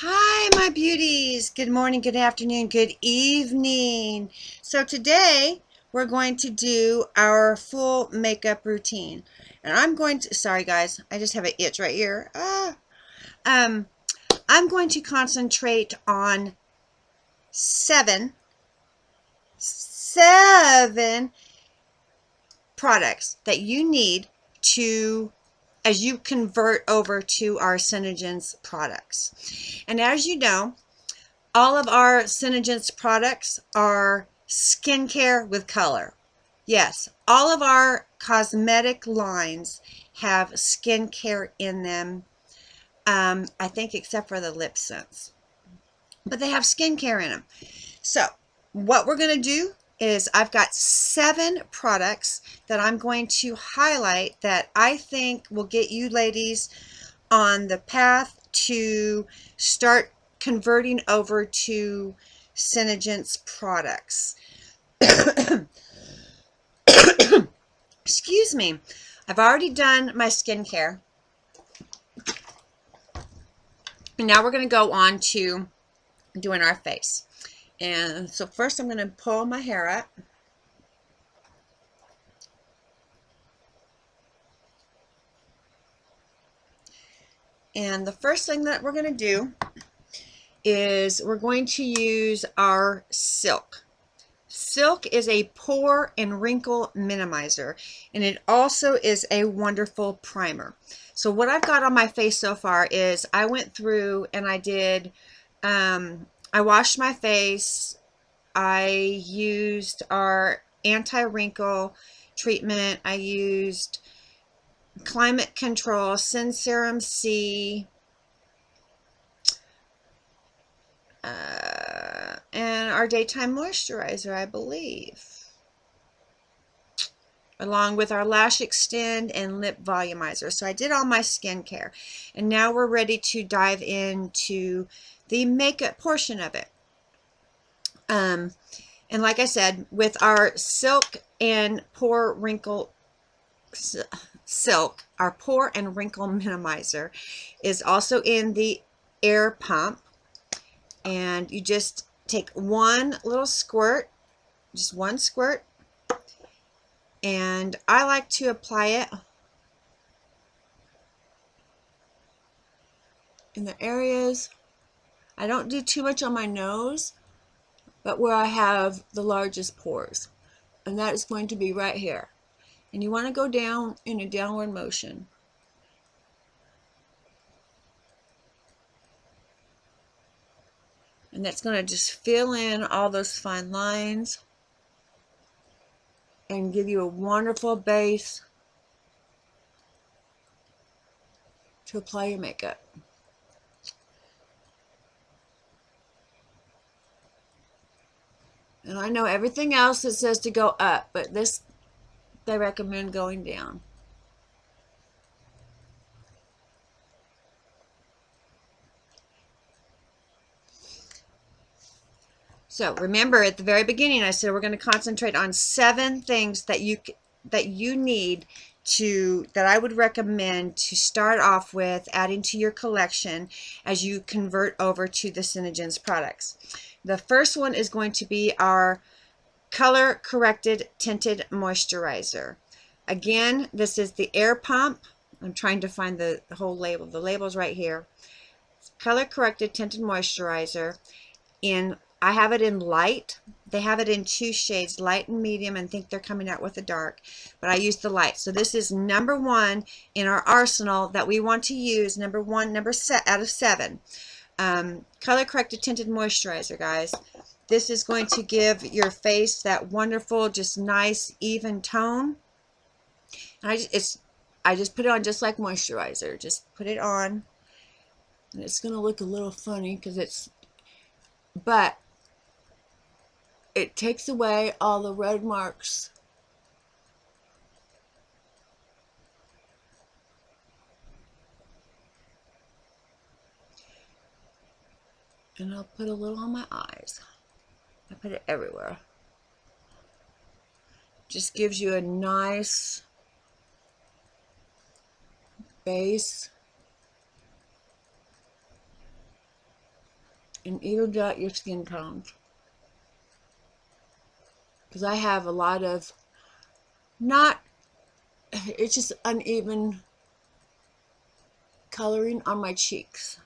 Hi, my beauties. Good morning, good afternoon, good evening. So today we're going to do our full makeup routine. And I'm going to, sorry guys, I just have an itch right here. I'm going to concentrate on seven products that you need to as you convert over to our Senegence products. And as you know, all of our Senegence products are skincare with color. Yes, all of our cosmetic lines have skincare in them. I think except for the lip scents. But they have skincare in them. So what we're going to do is I've got 7 products that I'm going to highlight that I think will get you ladies on the path to start converting over to Senegence products. Excuse me. I've already done my skincare. And now we're going to go on to doing our face. And so first I'm going to pull my hair up. And the first thing that we're going to do is we're going to use our Silk. Silk is a pore and wrinkle minimizer, and it also is a wonderful primer. So what I've got on my face so far is I went through and I did, I washed my face. I used our anti-wrinkle treatment. I used Climate Control, Sin Serum C, and our daytime moisturizer, I believe, along with our lash extend and lip volumizer. So I did all my skincare, and now we're ready to dive into the makeup portion of it. And like I said, with our Silk and Pore Wrinkle Silk, our Pore and Wrinkle Minimizer is also in the air pump. And you just take one little squirt, just one squirt, and I like to apply it in the areas. I don't do too much on my nose, but where I have the largest pores, and that is going to be right here. And you want to go down in a downward motion. And that's going to just fill in all those fine lines and give you a wonderful base to apply your makeup. And I know everything else it says to go up, but this they recommend going down. So remember, at the very beginning I said we're going to concentrate on 7 things that you need to, that I would recommend to start off with adding to your collection as you convert over to the Senegence products. The first one is going to be our color corrected tinted moisturizer. Again, this is the air pump. I'm trying to find the whole label. The label's right here. Color corrected tinted moisturizer in, I have it in light. They have it in 2 shades, light and medium, and think they're coming out with a dark, but I use the light. So this is number 1 in our arsenal that we want to use. Number 1, out of 7. Color corrected tinted moisturizer, guys. This is going to give your face that wonderful, just nice, even tone. And I just put it on just like moisturizer. Just put it on, and it's going to look a little funny because but it takes away all the red marks. And I'll put a little on my eyes. I put it everywhere. Just gives you a nice base. and evens out your skin tones. Because I have a lot of it's just uneven coloring on my cheeks.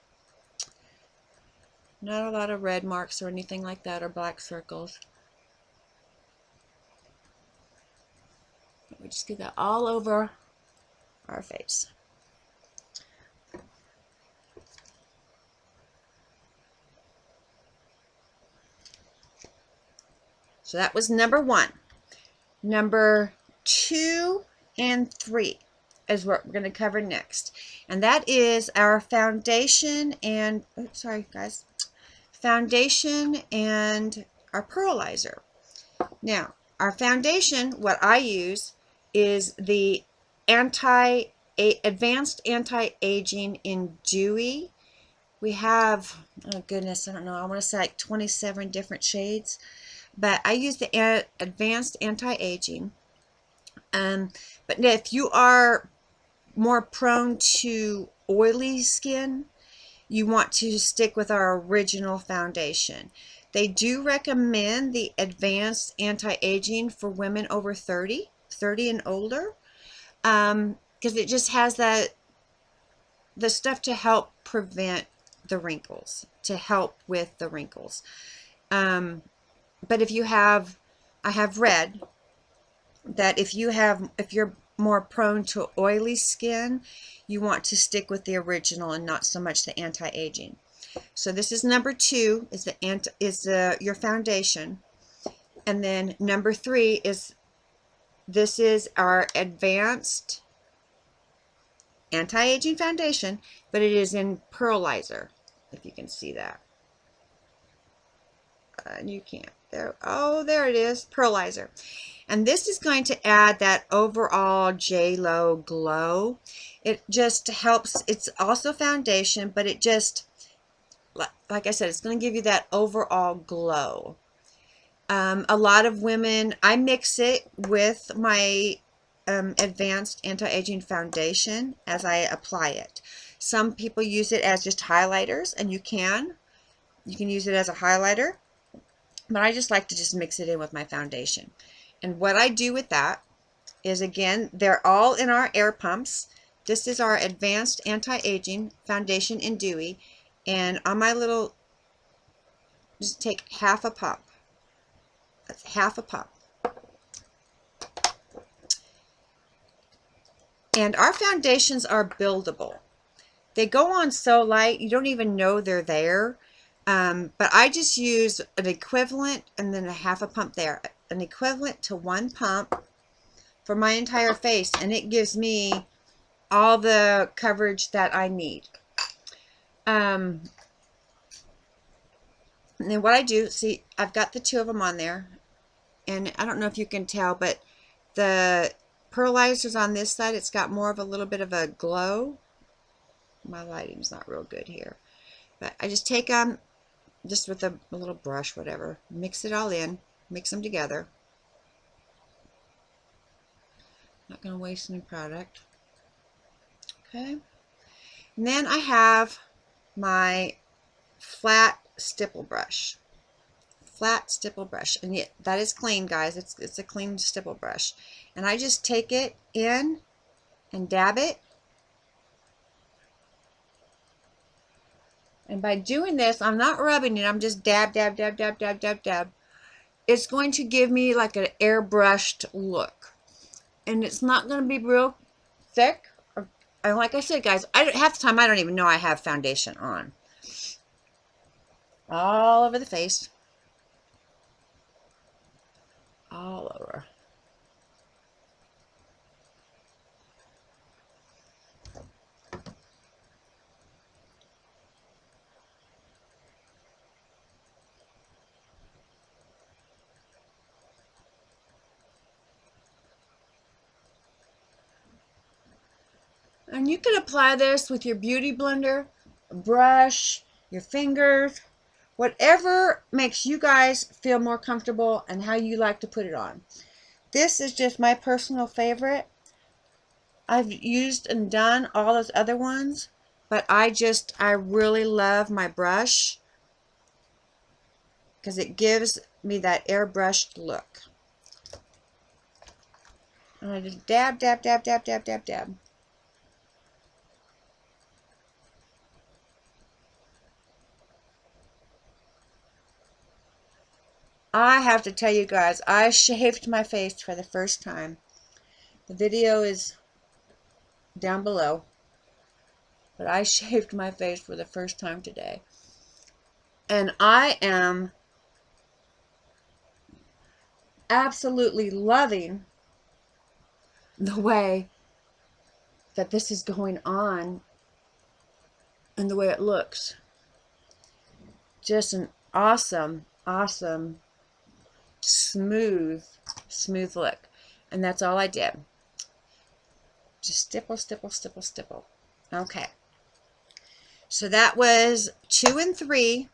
Not a lot of red marks or anything like that, or black circles. We just get that all over our face. So that was number 1. Number 2 and 3 is what we're going to cover next. And that is our foundation and, foundation and our pearlizer. Now, our foundation, what I use is the Advanced Anti-Aging in Dewy. We have, oh goodness, I don't know, I want to say like 27 different shades. But I use the Advanced Anti-Aging. But if you are more prone to oily skin, you want to stick with our original foundation. They do recommend the Advanced Anti-Aging for women over 30 and older, because it just has the stuff to help prevent the wrinkles, to help with the wrinkles. But if you have, I have read that if you're more prone to oily skin, you want to stick with the original and not so much the anti-aging. So this is number 2, is your foundation, and then number 3 is our Advanced Anti-Aging Foundation, but it is in pearlizer, if you can see that. You can't. There it is, pearlizer. And this is going to add that overall J-Lo glow. It just helps. It's also foundation, but it just, like I said, it's going to give you that overall glow. A lot of women, I mix it with my Advanced Anti-Aging Foundation as I apply it. Some people use it as just highlighters, and you can use it as a highlighter. But I just like to just mix it in with my foundation. And what I do with that is, again, they're all in our air pumps. This is our Advanced Anti-Aging Foundation in Dewy. And on my little, just take half a pump. That's half a pump. And our foundations are buildable. They go on so light, you don't even know they're there. But I just use an equivalent and then a half a pump there. An equivalent to 1 pump for my entire face. And it gives me all the coverage that I need. And then what I do, see, I've got the 2 of them on there. And I don't know if you can tell, but the pearlizer's on this side. It's got more of a little bit of a glow. My lighting's not real good here. But I just take them, just with a little brush, whatever, mix it all in, mix them together. Not going to waste any product. Okay. And then I have my flat stipple brush. Flat stipple brush. And yet, that is clean, guys. It's a clean stipple brush. And I just take it in and dab it. And by doing this, I'm not rubbing it. I'm just dab, dab, dab, dab, dab, dab, dab. It's going to give me like an airbrushed look. And it's not going to be real thick. And like I said, guys, half the time I don't even know I have foundation on. All over the face. All over. And you can apply this with your beauty blender, a brush, your fingers, whatever makes you guys feel more comfortable and how you like to put it on. This is just my personal favorite. I've used and done all those other ones, but I really love my brush. because it gives me that airbrushed look. And I just dab, dab, dab, dab, dab, dab, dab. I have to tell you guys, I shaved my face for the first time. The video is down below, but I shaved my face for the first time today. And I am absolutely loving the way that this is going on and the way it looks. Just an awesome, awesome, smooth look. And that's all I did. Just stipple, stipple, stipple, stipple. Okay. So that was 2 and 3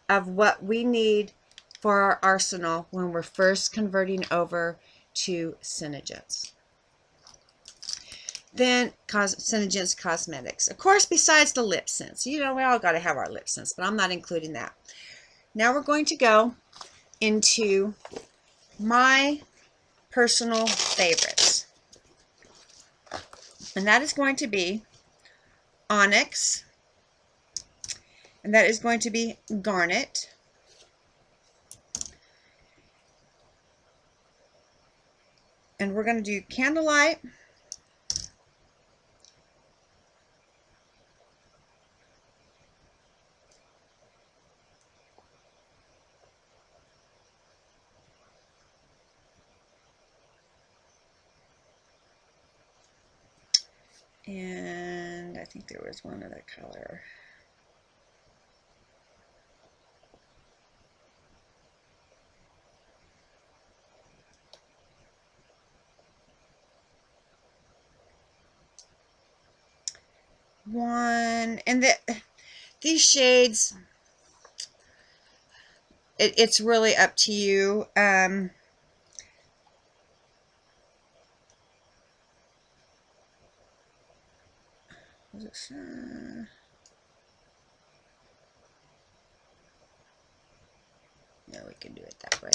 of what we need for our arsenal when we're first converting over to Senegence. Then Senegence Cosmetics. Of course, besides the lip sense. You know, we all got to have our lip sense, but I'm not including that. Now we're going to go into my personal favorites. And that is going to be Onyx. And that is going to be Garnet. And we're going to do Candlelight. And I think there was one other color. One, and these shades, it's really up to you. Yeah, we can do it that way.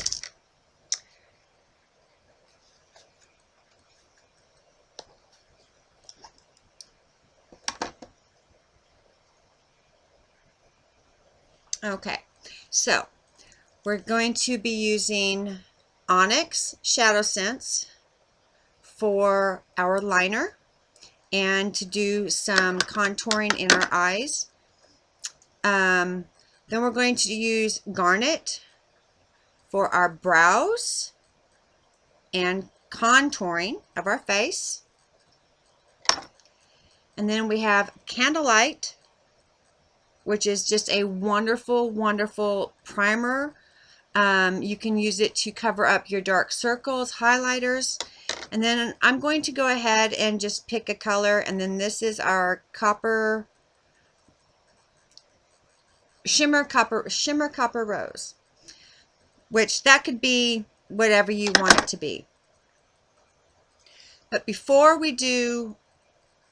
Okay, so we're going to be using Onyx Shadow Sense for our liner and to do some contouring in our eyes. Then we're going to use Garnet for our brows and contouring of our face. And then we have Candlelight, which is just a wonderful, wonderful primer. You can use it to cover up your dark circles, highlighters. And then I'm going to go ahead and just pick a color. And then this is our shimmer copper rose, which that could be whatever you want it to be. But before we do,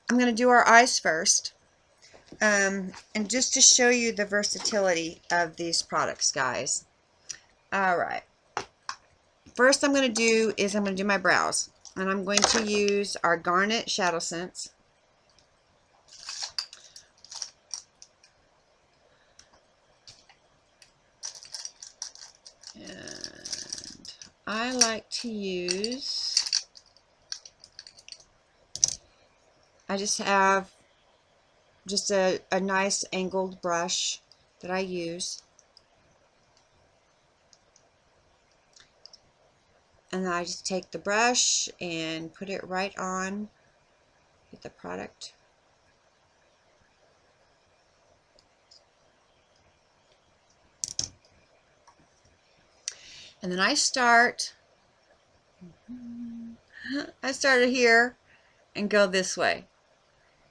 I'm going to do our eyes first. And just to show you the versatility of these products, guys. Alright. First I'm going to do my brows. And I'm going to use our Garnet Shadow Sense. And I like to use, I just have just a nice angled brush that I use. And then I just take the brush and put it right on with the product. And then I started here and go this way.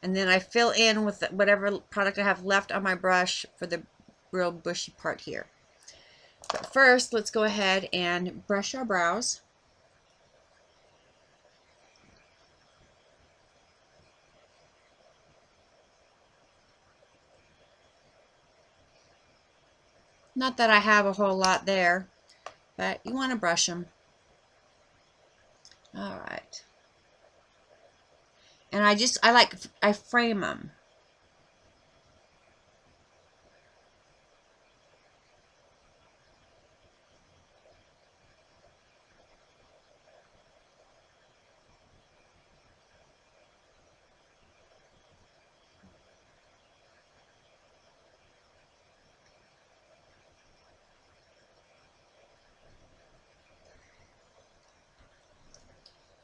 And then I fill in with whatever product I have left on my brush for the real bushy part here. But first, let's go ahead and brush our brows. Not that I have a whole lot there, but you want to brush them. All right. And I frame them.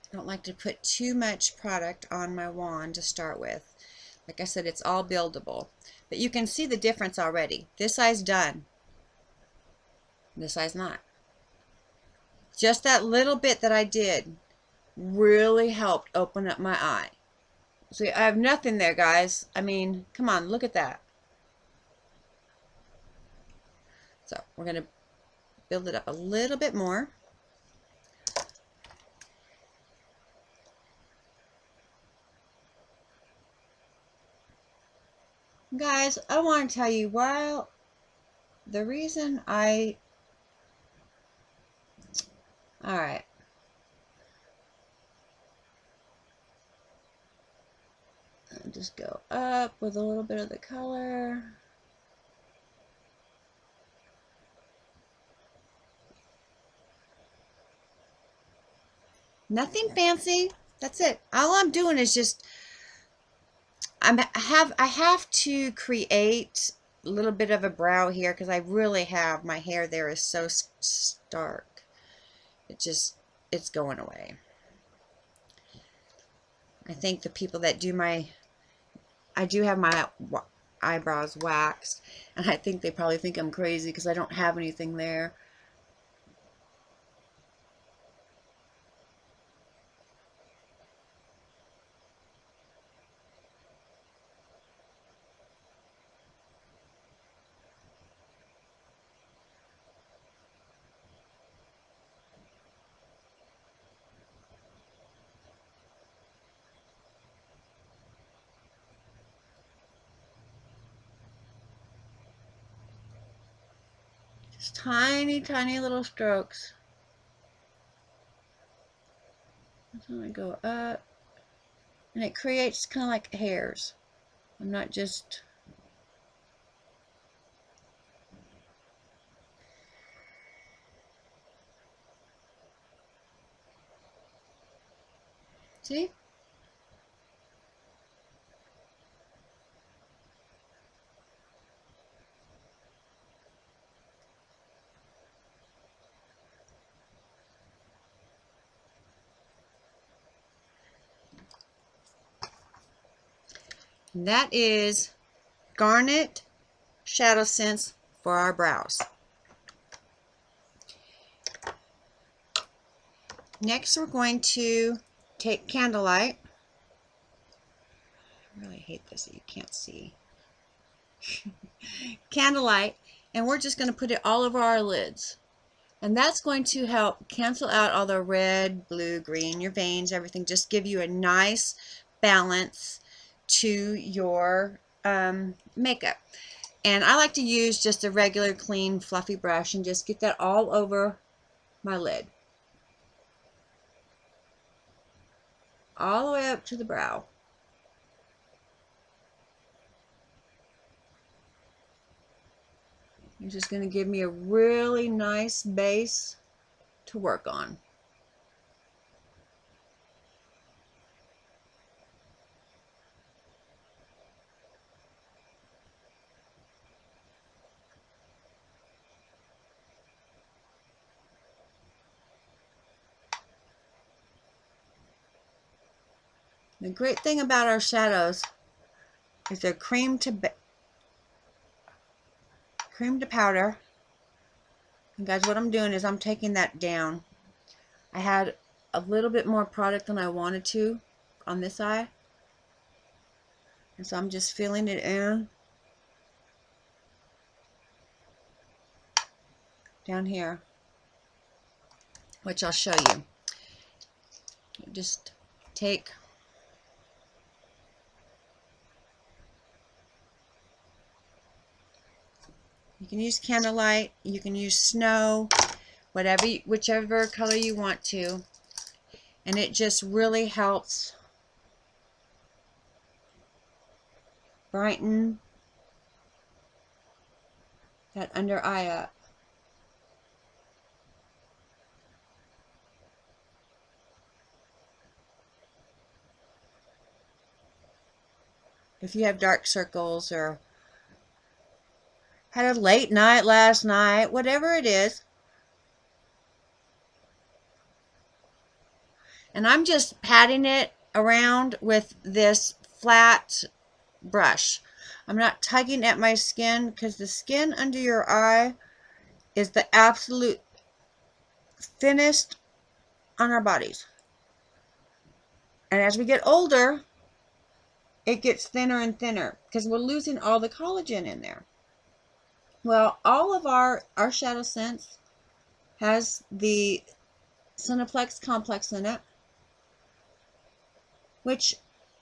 I don't like to put too much product on my wand to start with. Like I said, it's all buildable. But you can see the difference already. This eye's done. This eye's not. Just that little bit that I did really helped open up my eye. See, I have nothing there, guys. I mean, come on, look at that. So we're going to build it up a little bit more. Guys, I want to tell you, while the reason alright. Just go up with a little bit of the color. Nothing fancy. That's it. All I'm doing is just I have to create a little bit of a brow here because I really have my hair there is so stark. It's going away. I think the people that do I do have my eyebrows waxed, and I think they probably think I'm crazy because I don't have anything there. Just tiny, tiny little strokes. So I go up, and it creates kind of like hairs. I'm not just... See? And that is Garnet Shadow Sense for our brows. Next, we're going to take Candlelight. I really hate this that you can't see. Candlelight, and we're just going to put it all over our lids. And that's going to help cancel out all the red, blue, green, your veins, everything. Just give you a nice balance to your makeup. And I like to use just a regular, clean, fluffy brush and just get that all over my lid. All the way up to the brow. It's just going to give me a really nice base to work on. The great thing about our shadows is they're cream to powder. And guys, what I'm doing is I'm taking that down. I had a little bit more product than I wanted to on this eye. And so I'm just filling it in down here, which I'll show you. Just take You can use candlelight, you can use snow, whichever color you want to. And it just really helps brighten that under eye up. If you have dark circles or had a late night last night, whatever it is. And I'm just patting it around with this flat brush. I'm not tugging at my skin because the skin under your eye is the absolute thinnest on our bodies. And as we get older, it gets thinner and thinner because we're losing all the collagen in there. Well, all of our Shadow Sense has the Cineplex complex in it, which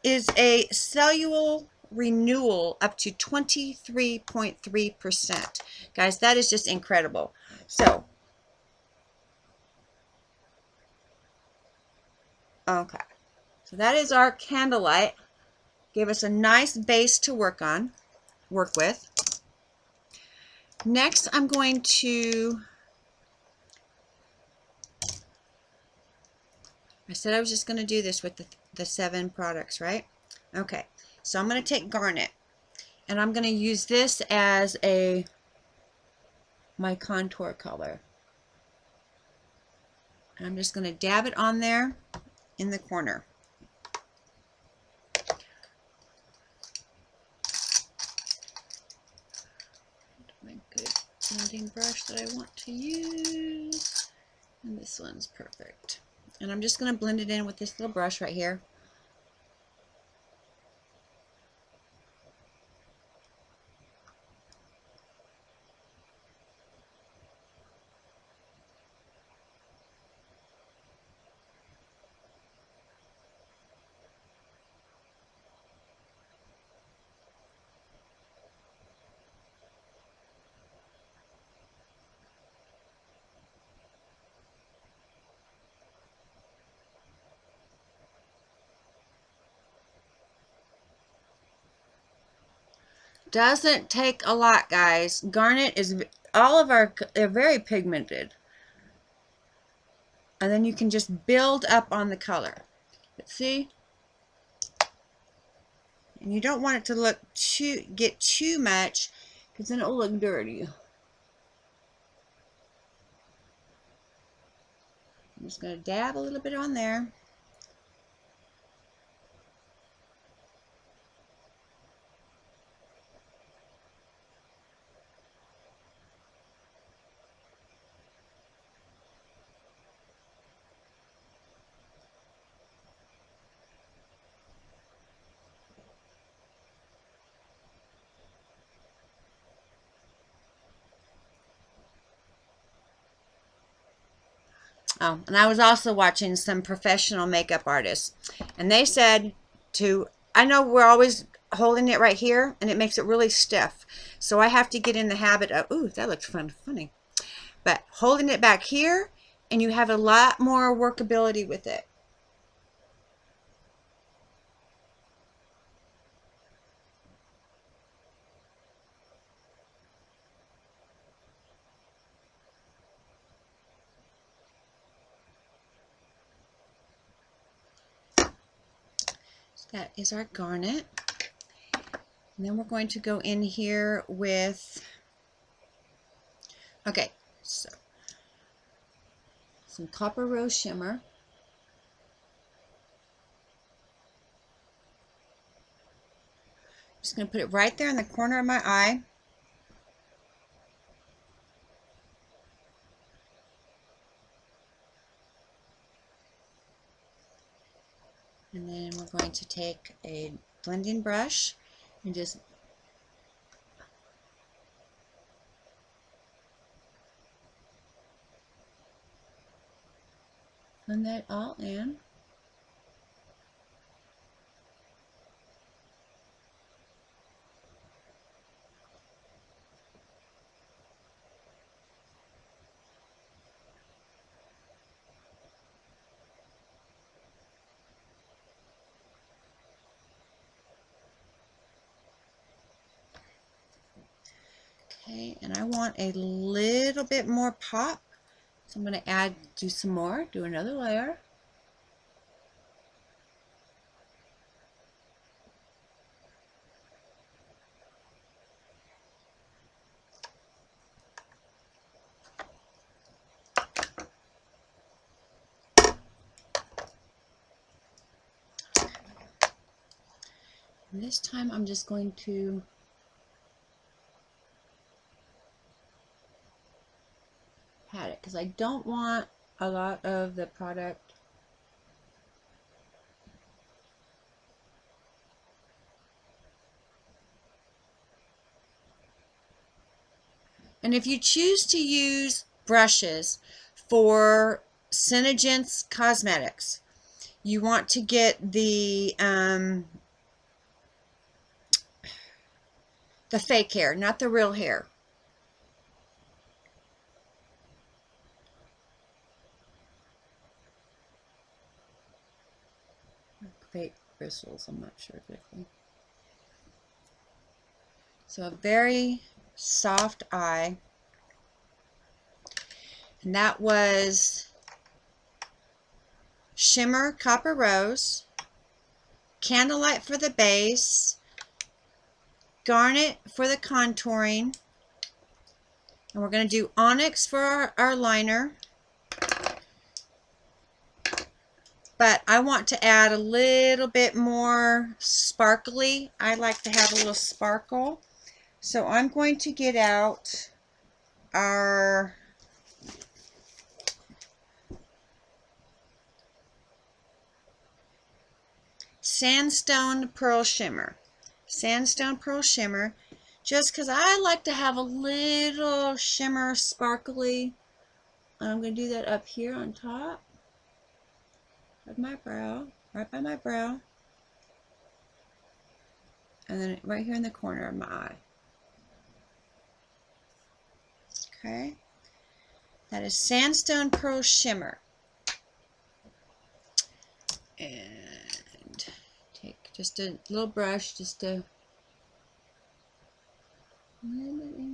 is a cellular renewal up to 23.3%. Guys, that is just incredible. So, okay. So that is our candlelight. Gave us a nice base to work with. Next, I'm going to, I said I was just going to do this with the 7 products, right? Okay, so I'm going to take Garnet, and I'm going to use this as my contour color. And I'm just going to dab it on there in the corner. My good blending brush that I want to use, and this one's perfect. And I'm just going to blend it in with this little brush right here. Doesn't take a lot, guys. Garnet is, they're very pigmented. And then you can just build up on the color. But see? And you don't want it to get too much, because then it will look dirty. I'm just going to dab a little bit on there. Oh, and I was also watching some professional makeup artists, and they said I know we're always holding it right here, and it makes it really stiff. So I have to get in the habit of, ooh, that looks funny. But holding it back here, and you have a lot more workability with it. That is our Garnet. And then we're going to go in here with, okay, so some Copper Rose Shimmer. Just going to put it right there in the corner of my eye. And then we're going to take a blending brush and just blend that all in. Okay, and I want a little bit more pop. So I'm going to do some more, do another layer. And this time I'm just going to pat it because I don't want a lot of the product. And if you choose to use brushes for Senegence Cosmetics, you want to get the fake hair, not the real hair. Fake bristles, I'm not sure exactly. So a very soft eye. And that was Shimmer Copper Rose, Candlelight for the base, Garnet for the contouring, and we're going to do Onyx for our liner. But I want to add a little bit more sparkly. I like to have a little sparkle. So I'm going to get out our Sandstone Pearl Shimmer. Sandstone Pearl Shimmer. Just because I like to have a little shimmer sparkly. I'm going to do that up here on top of my brow, right by my brow. And then right here in the corner of my eye. Okay. That is Sandstone Pearl Shimmer. And take just a little brush just to blend it in.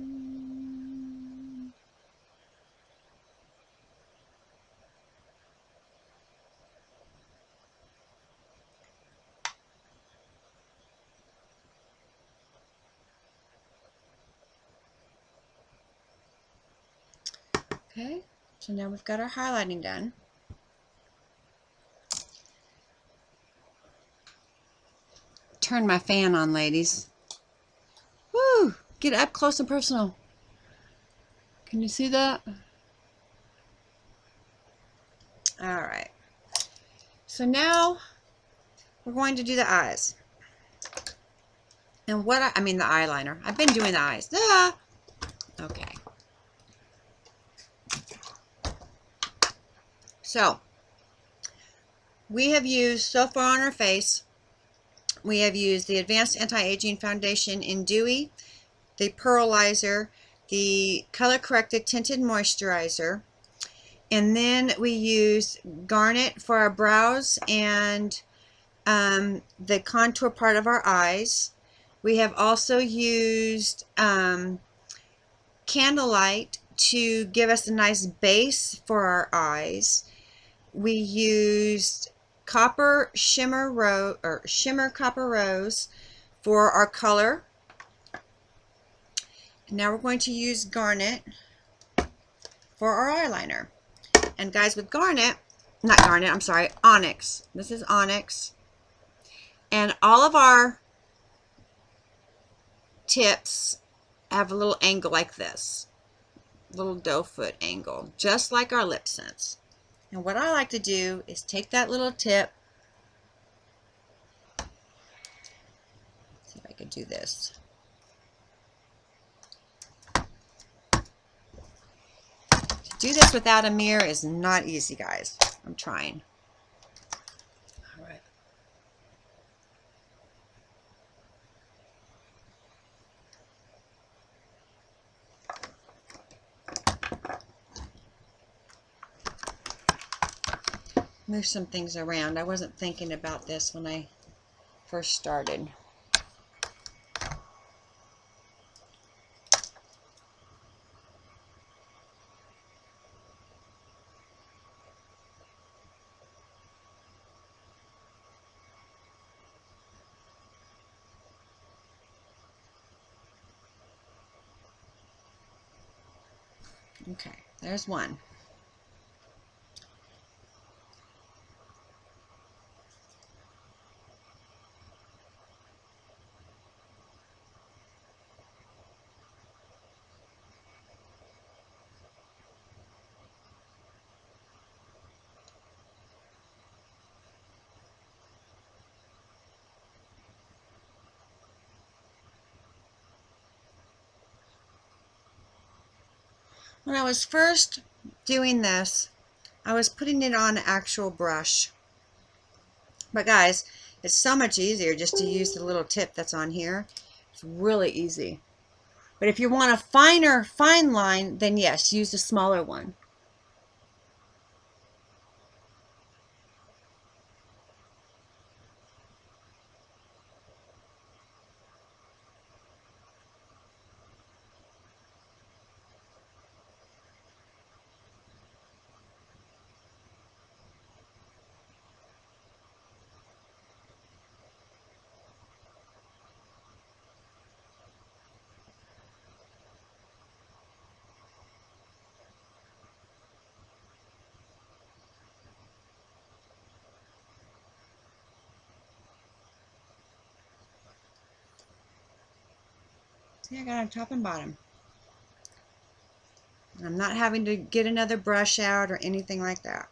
Okay, so now we've got our highlighting done. Turn my fan on, ladies. Woo! Get up close and personal. Can you see that? Alright. So now we're going to do the eyes. And what I mean the eyeliner. I've been doing the eyes. Ah! Okay. So, we have used, so far on our face, we have used the Advanced Anti-Aging Foundation in Dewy, the Pearlizer, the Color Corrected Tinted Moisturizer, and then we use Garnet for our brows and the contour part of our eyes. We have also used Candlelight to give us a nice base for our eyes. We used Copper Shimmer Rose or Shimmer Copper Rose for our color. And now we're going to use Garnet for our eyeliner. And guys, with Garnet, not Garnet, I'm sorry, Onyx. This is Onyx. And all of our tips have a little angle like this. Little doe foot angle, just like our lip sense. And what I like to do is take that little tip. See if I could do this. To do this without a mirror is not easy, guys. I'm trying. All right. Move some things around. I wasn't thinking about this when I first started. Okay, there's one. When I was first doing this, I was putting it on an actual brush. But guys, it's so much easier just to use the little tip that's on here. It's really easy. But if you want a fine line, then yes, use the smaller one. See, I got on top and bottom. I'm not having to get another brush out or anything like that.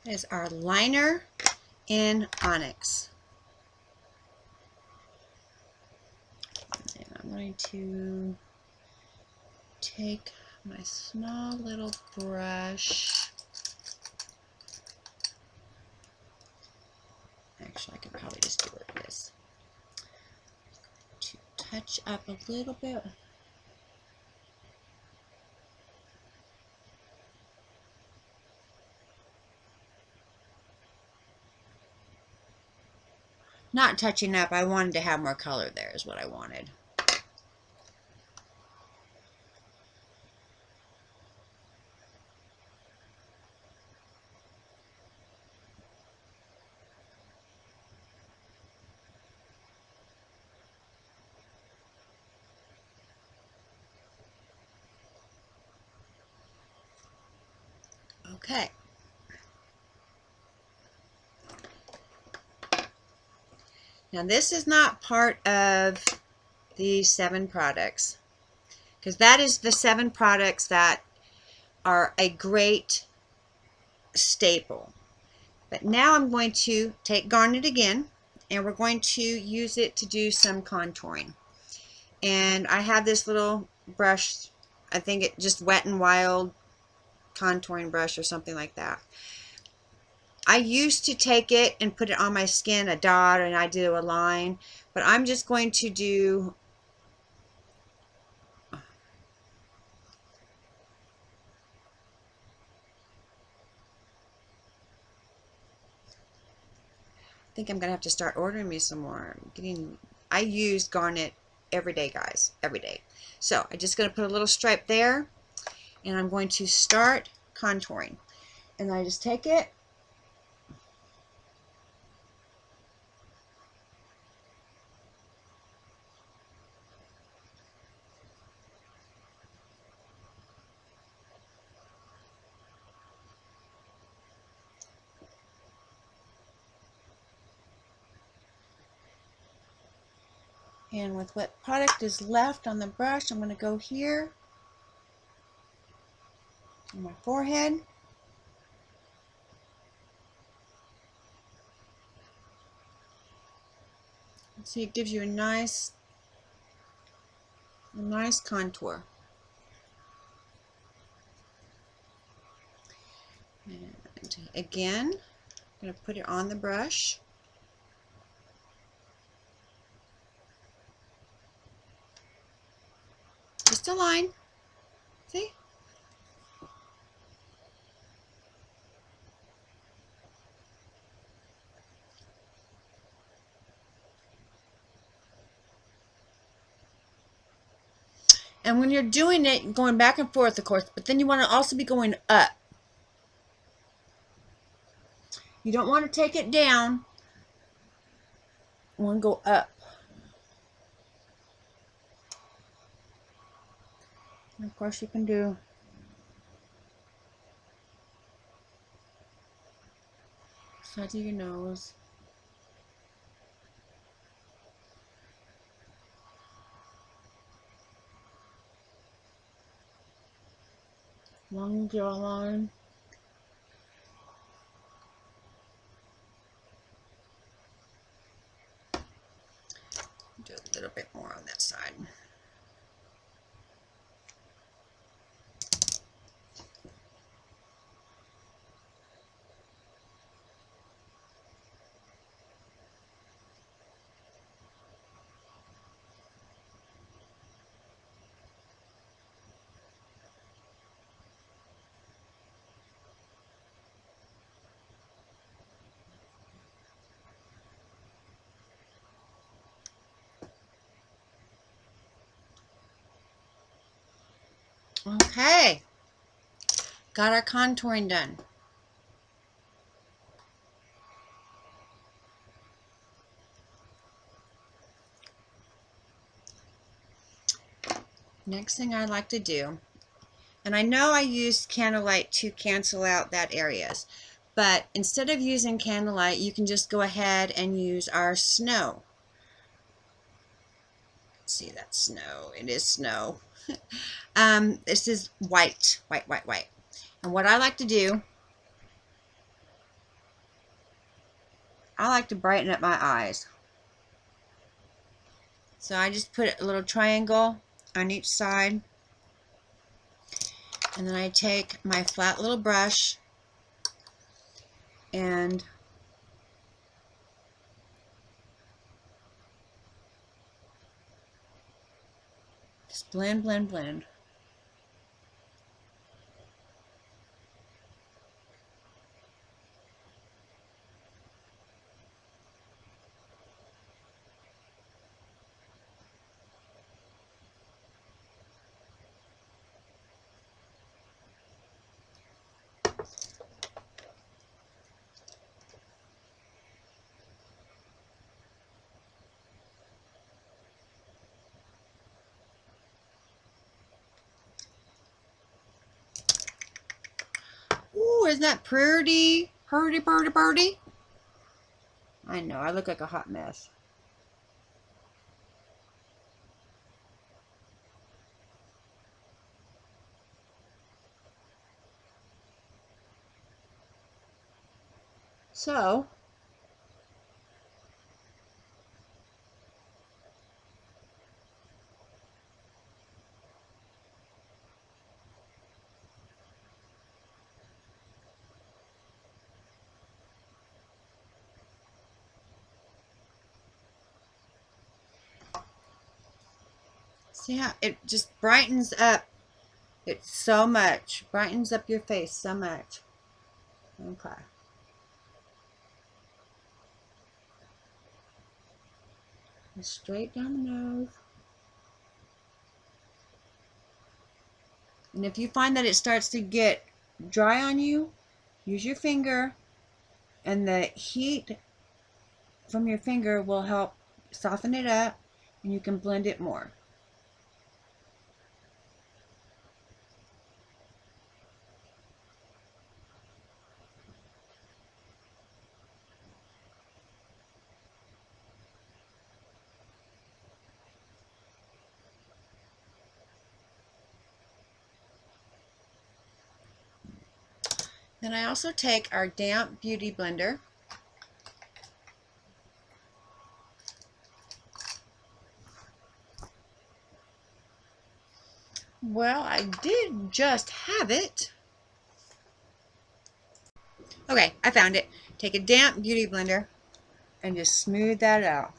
Is our liner in Onyx. And I'm going to take my small little brush. Actually, I could probably just do it like this. To touch up a little bit. Not touching up, I wanted to have more color there is what I wanted. Okay. Now this is not part of these 7 products, because that is the 7 products that are a great staple. But now I'm going to take Garnet again, and we're going to use it to do some contouring. And I have this little brush, I think it just Wet n Wild contouring brush or something like that. I used to take it and put it on my skin, a dot, and I do a line, but I'm just going to do I think I'm gonna have to start ordering me some more. I use Garnet every day, guys, every day. So I'm just gonna put a little stripe there, and I'm going to start contouring. And I just take it, and with what product is left on the brush, I'm gonna go here on my forehead. See, it gives you a nice contour. And again, I'm going to put it on the brush. Just a line. See? And when you're doing it, going back and forth, of course, but then you want to also be going up. You don't want to take it down. You want to go up. And of course, you can do sides of your nose. Long jawline. Do a little bit more on that side. Okay, got our contouring done. Next thing I like to do, and I know I used candlelight to cancel out that areas, but instead of using candlelight, you can just go ahead and use our snow. See, that's snow. It is snow. This is white. And what I like to do, I like to brighten up my eyes. So I just put a little triangle on each side. And then I take my flat little brush and just blend, blend, blend. Ooh, isn't that pretty? Purdy, purdy, purdy. I know, I look like a hot mess. So, see how it just brightens up it so much. Brightens up your face so much. Okay. And straight down the nose. And if you find that it starts to get dry on you, use your finger, and the heat from your finger will help soften it up, and you can blend it more. Then I also take our damp beauty blender Well, I did just have it. Okay, I found it. Take a damp beauty blender and just smooth that out.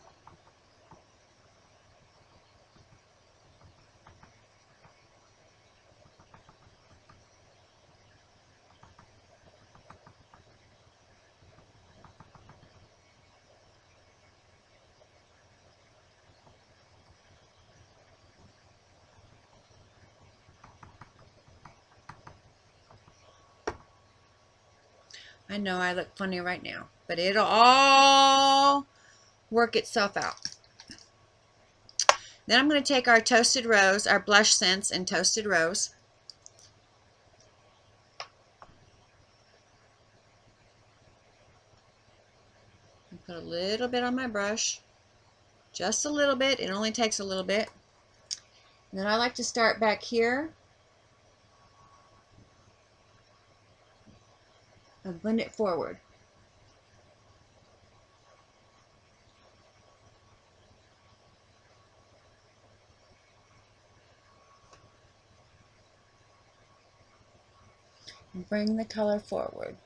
I know I look funny right now, but it'll all work itself out. Then I'm going to take our Toasted Rose, our blush scents in Toasted Rose. And put a little bit on my brush. Just a little bit. It only takes a little bit. And then I like to start back here and blend it forward. And bring the color forward.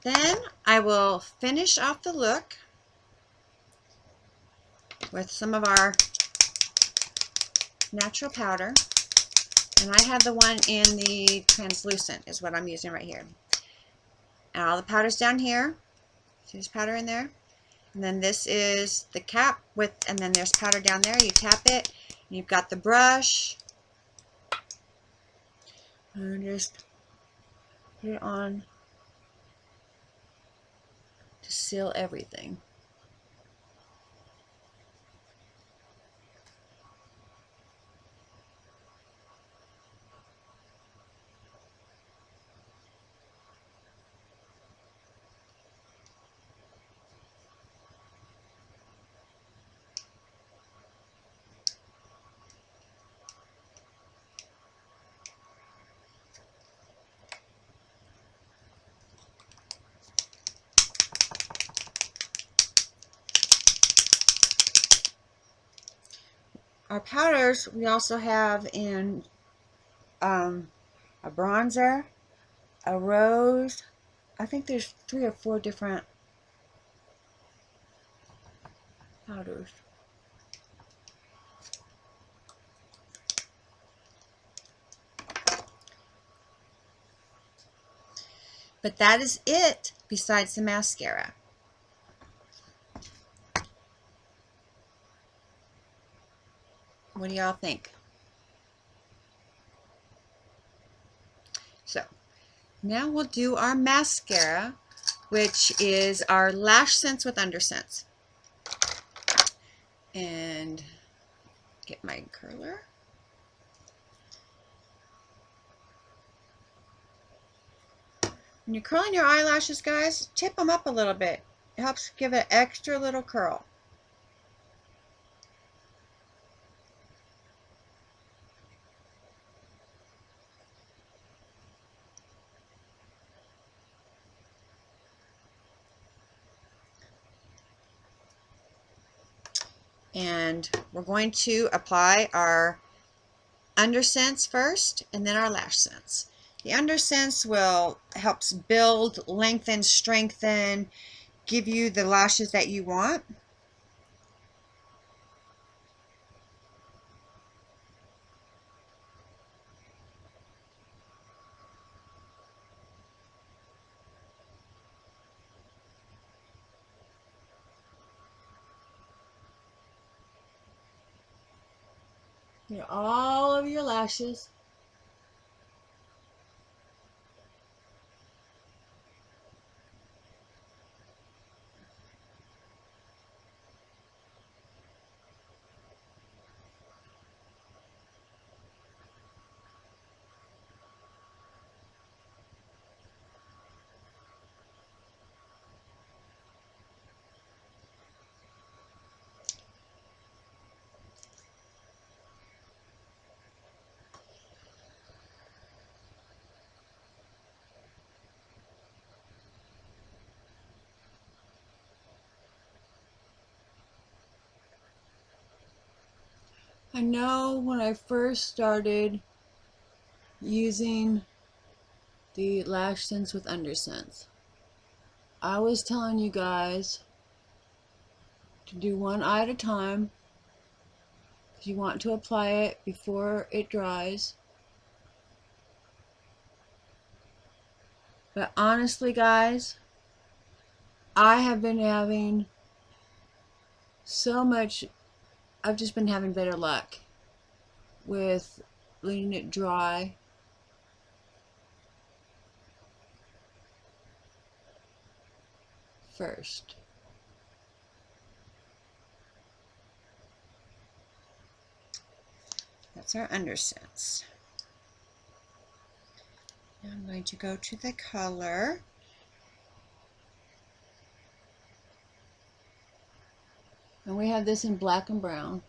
Then I will finish off the look with some of our natural powder. And I have the one in the translucent is what I'm using right here. And all the powder's down here. See this powder in there? And then this is the cap with, and then there's powder down there. You tap it, and you've got the brush. And just put it on to seal everything. Our powders we also have in a bronzer, a rose. I think there's 3 or 4 different powders. But that is it besides the mascara. What do y'all think? So now we'll do our mascara, which is our Lash Sense with Undersense. And get my curler. When you're curling your eyelashes, guys, tip them up a little bit. It helps give it an extra little curl. And we're going to apply our Undersense first and then our Lash Sense. The Undersense will helps build, lengthen, strengthen, give you the lashes that you want. Get all over your lashes. I know when I first started using the lash sense with undersense, I was telling you guys to do one eye at a time. You want to apply it before it dries. But honestly, guys, I have been having so much, I've just been having better luck with letting it dry. First. That's our undersense. Now I'm going to go to the color. And we have this in black and brown.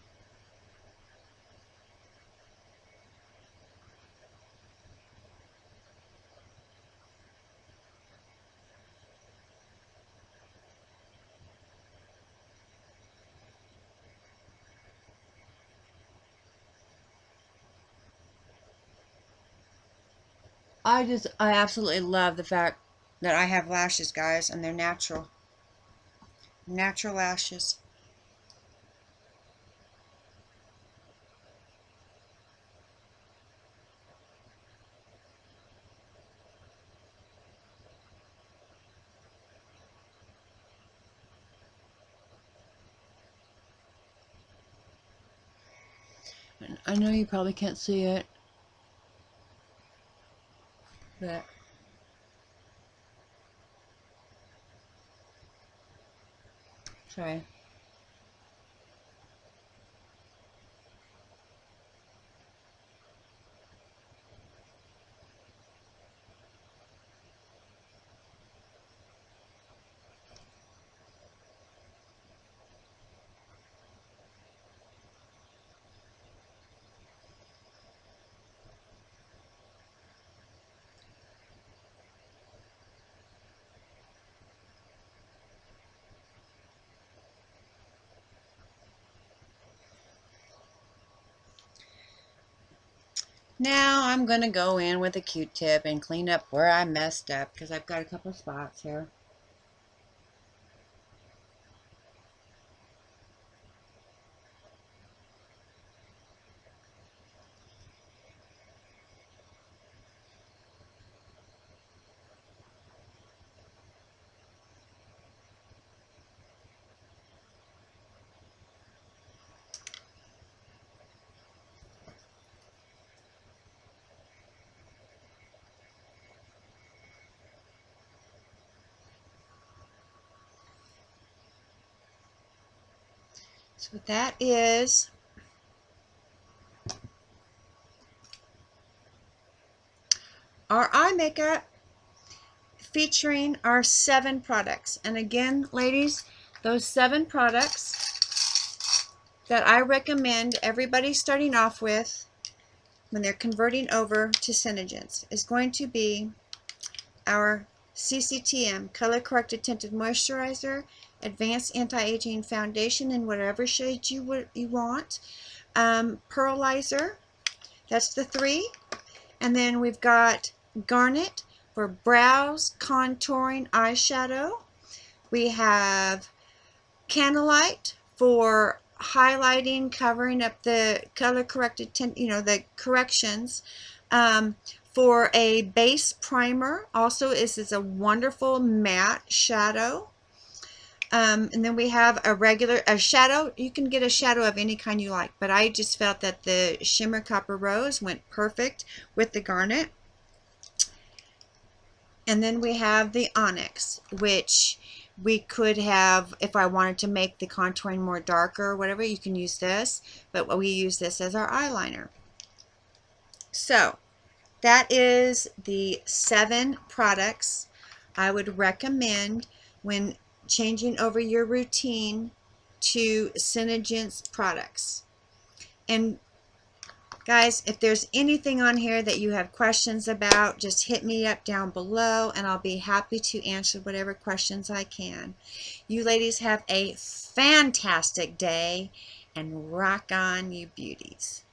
I absolutely love the fact that I have lashes, guys, and they're natural. Natural lashes. And I know you probably can't see it, but sorry. Now I'm going to go in with a Q-tip and clean up where I messed up because I've got a couple of spots here. So that is our eye makeup featuring our 7 products. And again, ladies, those 7 products that I recommend everybody starting off with when they're converting over to Senegence is going to be our CCTM Color Corrected Tinted Moisturizer, Advanced Anti-Aging Foundation in whatever shade you want, Pearlizer, that's the 3, and then we've got Garnet for brows, contouring, eyeshadow. We have Candlelight for highlighting, covering up the color corrected tint, the corrections. For a base primer, also this is a wonderful matte shadow. And then we have a shadow. You can get a shadow of any kind you like, but I just felt that the Shimmer Copper Rose went perfect with the Garnet. And then we have the Onyx, which we could have, if I wanted to make the contouring more darker or whatever, you can use this, but we use this as our eyeliner. So that is the 7 products I would recommend when changing over your routine to Senegence products. And guys, if there's anything on here that you have questions about, just hit me up down below and I'll be happy to answer whatever questions I can. You ladies have a fantastic day and rock on, you beauties.